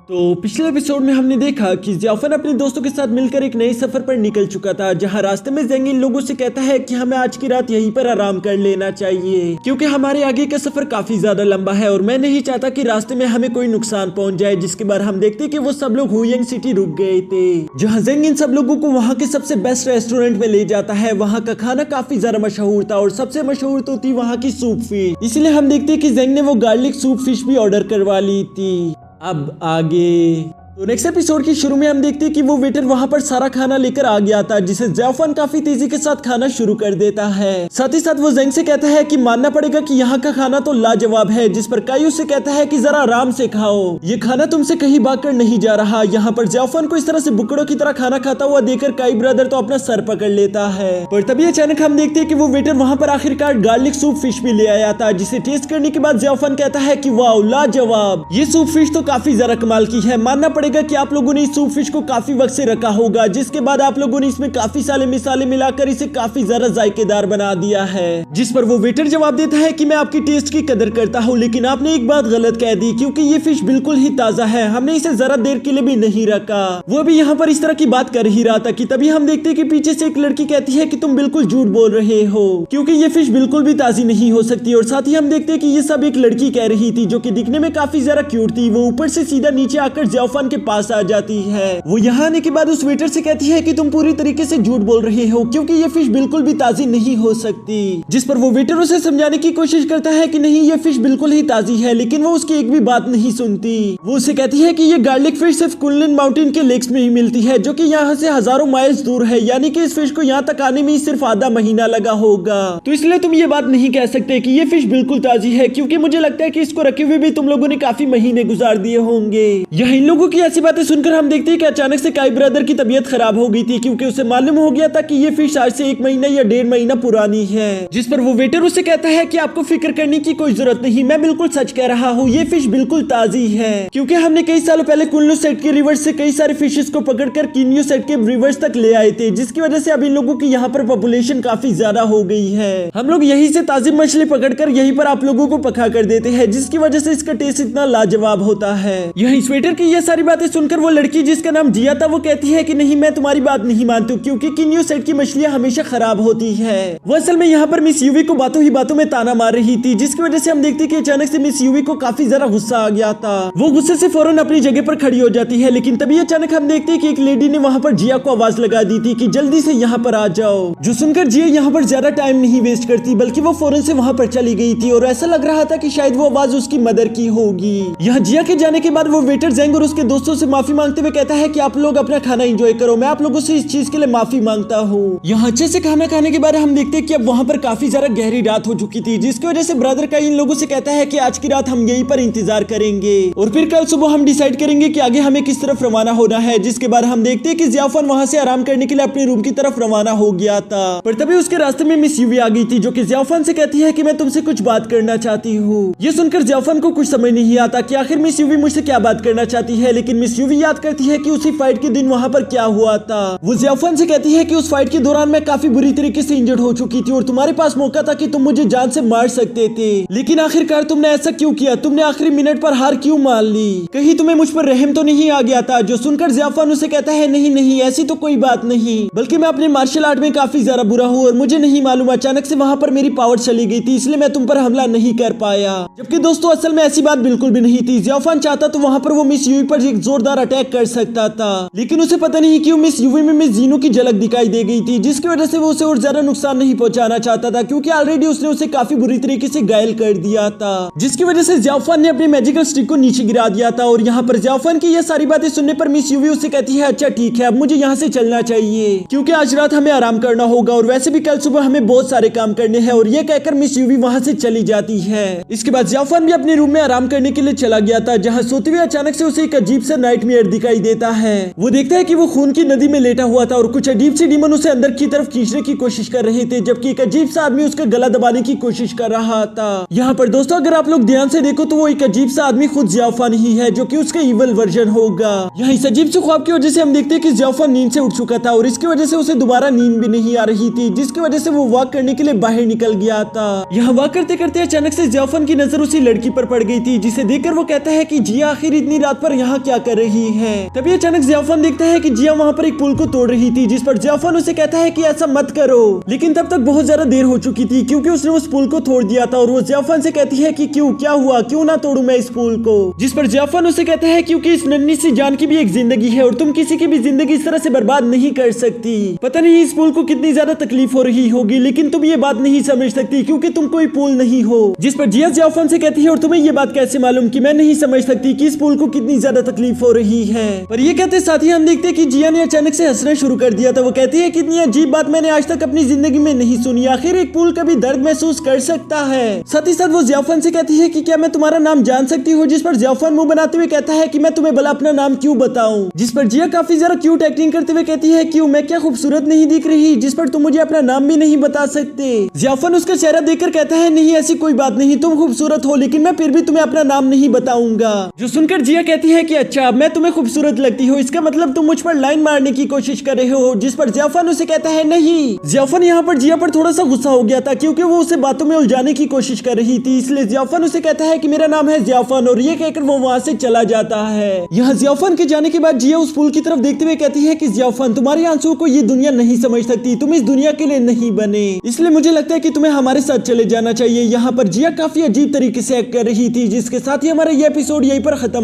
तो पिछले एपिसोड में हमने देखा कि जियाफन अपने दोस्तों के साथ मिलकर एक नए सफर पर निकल चुका था, जहां रास्ते में ज़ेंग इन लोगों से कहता है कि हमें आज की रात यहीं पर आराम कर लेना चाहिए क्योंकि हमारे आगे का सफर काफी ज्यादा लंबा है और मैं नहीं चाहता कि रास्ते में हमें कोई नुकसान पहुंच जाए। जिसके बाद हम देखते कि वो सब लोग हुयंग सिटी रुक गए थे, जहाँ ज़ेंग इन सब लोगों को वहाँ के सबसे बेस्ट रेस्टोरेंट में ले जाता है। वहाँ का खाना काफी ज्यादा मशहूर था और सबसे मशहूर तो थी वहाँ की सूप फिश, इसलिए हम देखते कि ज़ेंग ने वो गार्लिक सूप फिश भी ऑर्डर करवा ली थी। अब आगे तो नेक्स्ट एपिसोड के शुरू में हम देखते हैं कि वो वेटर वहां पर सारा खाना लेकर आ गया था, जिसे जियाफन काफी तेजी के साथ खाना शुरू कर देता है। साथ ही साथ वो ज़ेंग से कहता है कि मानना पड़ेगा कि यहाँ का खाना तो लाजवाब है, जिस पर काई उससे कहता है कि जरा आराम से खाओ, ये खाना तुमसे कहीं भागकर नहीं जा रहा। यहाँ पर जियाफन को इस तरह से बुकड़ों की तरह खाना खाता हुआ देखकर काई ब्रदर तो अपना सर पकड़ लेता है। पर तभी अचानक हम देखते हैं कि वो वेटर वहां पर आखिरकार गार्लिक सूप फिश भी ले आया था, जिसे टेस्ट करने के बाद जियाफन कहता है कि वाह लाजवाब, ये सूप फिश तो काफी ज्यादा कमाल की है। मानना पड़ेगा कि आप लोगों ने इस सूप फिश को काफी वक्त से रखा होगा, जिसके बाद आप लोगों ने इसमें काफी सारे मिसाले मिलाकर इसे काफी ज्यादा जायकेदार बना दिया है। जिस पर वो वेटर जवाब देता है कि मैं आपकी टेस्ट की कदर करता हूँ, लेकिन आपने एक बात गलत कह दी क्योंकि ये फिश बिल्कुल ही ताजा है, हमने इसे जरा देर के लिए भी नहीं रखा। वो भी यहाँ पर इस तरह की बात कर ही रहा था कि तभी हम देखते हैं कि पीछे से एक लड़की कहती है कि तुम बिल्कुल झूठ बोल रहे हो क्योंकि ये फिश बिल्कुल भी ताजी नहीं हो सकती। और साथ ही हम देखते हैं कि ये सब एक लड़की कह रही थी जो कि दिखने में काफी ज्यादा क्यूट थी। वो ऊपर से सीधा नीचे आकर जियाफन के पास आ जाती है। वो यहाँ आने के बाद उस वेटर से कहती है कि तुम पूरी तरीके से झूठ बोल रहे हो क्योंकि ये फिश बिल्कुल भी ताजी नहीं हो सकती। जिस पर वो वेटर उसे समझाने की कोशिश करता है कि नहीं ये फिश बिल्कुल ही ताजी है, लेकिन वो उसकी एक भी बात नहीं सुनती। वो उसे कहती है कि ये गार्लिक फिश सिर्फ कुनलुन माउंटेन के लेक्स में ही मिलती है, जो कि यहाँ से हजारों माइल्स दूर है, यानी कि इस फिश को यहाँ तक आने में ही सिर्फ आधा महीना लगा होगा। तो इसलिए तुम ये बात नहीं कह सकते कि ये फिश बिल्कुल ताजी है, क्योंकि मुझे लगता है कि इसको रखे हुए भी तुम लोगों ने काफी महीने गुजार दिए होंगे। यह इन लोगों की ऐसी बातें सुनकर हम देखते हैं कि अचानक से काई ब्रदर की तबीयत खराब हो गई थी, क्योंकि उसे मालूम हो गया था कि ये फिश आज से 1 महीना या 1.5 महीना पुरानी है। जिस पर वो वेटर उसे कहता है कि आपको फिक्र करने की कोई जरूरत नहीं, मैं बिल्कुल सच कह रहा हूँ, ये फिश बिल्कुल ताजी है, क्योंकि हमने कई सालों पहले कुनलुन सेट के रिवर्स से कई सारे फिशेस को पकड़कर किन्यू सेट के रिवर्स तक ले आए थे, जिसकी वजह से अब इन लोगों की यहाँ पर पॉपुलेशन काफी ज्यादा हो गई है। हम लोग यहीं से ताजी मछली पकड़कर यहीं पर आप लोगों को पका कर देते हैं, जिसकी वजह से इसका टेस्ट इतना लाजवाब होता है। यही स्वेटर की ये सारी बातें सुनकर वो लड़की जिसका नाम जिया था वो कहती है कि नहीं मैं तुम्हारी बात नहीं मानती, क्योंकि किन्यू सेट की मछलियां हमेशा खराब होती है। वो असल में यहाँ पर मिस यूवी को बातों ही बातों में ताना मार रही थी, जिसकी वजह से हम देखते हैं कि अचानक से मिस यूवी को काफी ज्यादा गुस्सा आ गया था। वो गुस्से से फौरन अपनी जगह पर खड़ी हो जाती है, लेकिन तभी अचानक हम देखते हैं कि एक लेडी ने वहाँ पर जिया को आवाज लगा दी थी कि जल्दी से यहाँ पर आ जाओ। जो सुनकर जिया यहाँ पर ज्यादा टाइम नहीं वेस्ट करती, बल्कि वो फौरन से वहाँ पर चली गई थी और ऐसा लग रहा था कि शायद वो आवाज उसकी मदर की होगी। यहाँ जिया के जाने के बाद वो वेटर ज़ेंग और उसके दोस्तों से माफी मांगते हुए कहता है कि आप लोग अपना खाना एंजॉय करो, मैं आप लोगों से इस चीज के लिए माफी मांगता हूँ। यहाँ अच्छे से खाना खाने के बाद हम देखते हैं कि अब वहाँ पर काफी ज्यादा गहरी रात हो चुकी थी, जिसकी वजह से ब्रदर का इन लोगों से कहता है कि आज की रात हम यहीं पर इंतजार करेंगे और फिर कल सुबह हम डिसाइड करेंगे कि आगे हमें किस तरफ रवाना होना है। जिसके बाद हम देखते हैं कि जियाफन वहाँ से आराम करने के लिए अपने रूम की तरफ रवाना हो गया था, पर तभी उसके रास्ते में मिस यूवी आ गई थी, जो कि जियाफन से कहती है कि मैं तुमसे कुछ बात करना चाहती हूँ। ये सुनकर जियाफन को कुछ समझ नहीं आता कि आखिर मिस यूवी मुझसे क्या बात करना चाहती है, लेकिन मिस यूवी याद करती है कि उसी फाइट के दिन वहाँ पर क्या हुआ था। वो जियाफन से कहती है कि उस फाइट के दौरान मैं काफी बुरी तरीके से इंजर्ड हो चुकी थी और तुम्हारे पास मौका था कि तुम मुझे जान से मार सकते थे, लेकिन आखिरकार तुमने ऐसा क्यों किया? तुमने आखिरी मिनट पर हार क्यों मान ली? कहीं तुम्हें मुझ पर रहम तो नहीं आ गया था? जो सुनकर जियाफन उसे कहता है नहीं नहीं ऐसी तो कोई बात नहीं, बल्कि मैं अपने मार्शल आर्ट में काफी ज्यादा बुरा हूँ और मुझे नहीं मालूम अचानक से वहाँ पर मेरी पावर चली गई थी, इसलिए मैं तुम पर हमला नहीं कर पाया। जबकि दोस्तों असल में ऐसी बात बिल्कुल भी नहीं थी। जियाफन चाहता तो वहाँ पर वो मिस यूवी पर एक जोरदार अटैक कर सकता था, लेकिन उसे पता नहीं क्यों मिस यूवी में मिस जीनू की झलक दिखाई दे गई थी, जिसकी वजह से वो उसे और ज्यादा नुकसान नहीं पहुंचाना चाहता था, क्योंकि ऑलरेडी उसने उसे काफी बुरी तरीके से घायल कर दिया था। जिसकी वजह से जियाफन ने अपनी मैजिकल स्टिक को नीचे गिरा दिया था। और यहाँ पर जियाफन की ये सारी बातें सुनने पर मिस यूवी उससे कहती है अच्छा ठीक है अब मुझे यहाँ से चलना चाहिए, क्योंकि आज रात हमें आराम करना होगा और वैसे भी कल सुबह हमें बहुत सारे काम करने हैं। और ये कहकर मिस यूवी वहाँ से चली जाती है। इसके बाद जियाफन भी अपने रूम में आराम करने के लिए चला गया था, जहाँ सोते हुए अचानक से उसे एक अजीब सा नाइटमेयर दिखाई देता है। वो देखता है कि वो खून की नदी में लेटा हुआ था और कुछ अजीब सी डीमन उसे अंदर की तरफ खींचने की कोशिश कर रहे थे, जबकि एक अजीब सा आदमी उसका गला दबाने की कोशिश कर रहा था। यहाँ पर दोस्तों अगर आप लोग ध्यान से देखो तो वो एक अजीब सा आदमी खुद जियाफन ही है, जो कि उसका इवल वर्जन होगा। यहाँ इस अजीब से ख्वाब की वजह से हम देखते हैं कि जियाफन नींद से उठ चुका था और इसकी वजह से उसे दोबारा नींद भी नहीं आ रही थी, जिसकी वजह से वो वॉक करने के लिए बाहर निकल गया था। यहाँ वॉक करते करते अचानक से जियाफन की नजर उसी लड़की पर पड़ गई थी, जिसे देखकर वो कहता है कि जिया आखिर इतनी रात पर यहाँ क्या क्या कर रही है। तभी अचानक जियाफान देखता है कि जिया वहाँ पर एक पुल को तोड़ रही थी, जिस पर जियाफान उसे कहता है कि ऐसा मत करो, लेकिन तब तक बहुत ज्यादा देर हो चुकी थी क्योंकि उसने उस पुल को तोड़ दिया था। और वो जियाफान से कहती है कि क्यों, क्या हुआ, क्यों ना तोड़ू मैं इस पुल को। जिस पर जियाफान उसे कहता है क्योंकि इस नन्ही सी जान की भी एक जिंदगी है और तुम किसी की भी जिंदगी इस तरह से बर्बाद नहीं कर सकती। पता नहीं इस पुल को कितनी ज्यादा तकलीफ हो रही होगी, लेकिन तुम ये बात नहीं समझ सकती क्योंकि तुम कोई पुल नहीं हो। जिस पर जिया जियाफान से कहती है और तुम्हें ये बात कैसे मालूम कि मैं नहीं समझ सकती कि इस पुल को कितनी ज्यादा तकलीफ हो रही है। पर ये कहते साथ ही हम देखते कि जिया ने अचानक से हंसना शुरू कर दिया था। वो कहती है कितनी अजीब बात मैंने आज तक अपनी जिंदगी में नहीं सुनी, आखिर एक पुल कभी दर्द महसूस कर सकता है। साथ ही साथ वो जियाफान से कहती है कि क्या मैं तुम्हारा नाम जान सकती हूँ। जिस पर जियाफान मुंह बनाते हुए कहता है कि मैं तुम्हें भला अपना नाम क्यों बताऊं। जिस पर जिया काफी ज्यादा क्यूट एक्टिंग करते हुए कहती है क्यों, मैं क्या खूबसूरत नहीं दिख रही जिस पर तुम मुझे अपना नाम भी नहीं बता सकते। जियाफान उसका चेहरा देखकर कहता है नहीं ऐसी कोई बात नहीं, तुम खूबसूरत हो लेकिन मैं फिर भी तुम्हें अपना नाम नहीं बताऊंगा। जो सुनकर जिया कहती है कि अच्छा मैं तुम्हें खूबसूरत लगती हूँ, इसका मतलब तुम मुझ पर लाइन मारने की कोशिश कर रहे हो। जिस पर जियाफान उसे कहता है नहीं। जियाफान यहाँ पर जिया पर थोड़ा सा गुस्सा हो गया था क्योंकि वो उसे बातों में उलझाने की कोशिश कर रही थी, इसलिए जियाफान उसे कहता है कि मेरा नाम है जियाफान और ये कहकर वो वहाँ से चला जाता है। यहाँ जियाफान के जाने के बाद जिया उस पुल की तरफ देखते हुए कहती है कि जियाफान तुम्हारे आंसुओं को ये दुनिया नहीं समझ सकती, तुम इस दुनिया के लिए नहीं बने, इसलिए मुझे लगता है कि तुम्हें हमारे साथ चले जाना चाहिए। यहाँ पर जिया काफी अजीब तरीके से एक्ट कर रही थी, जिसके साथ ही हमारा ये एपिसोड यहीं पर खत्म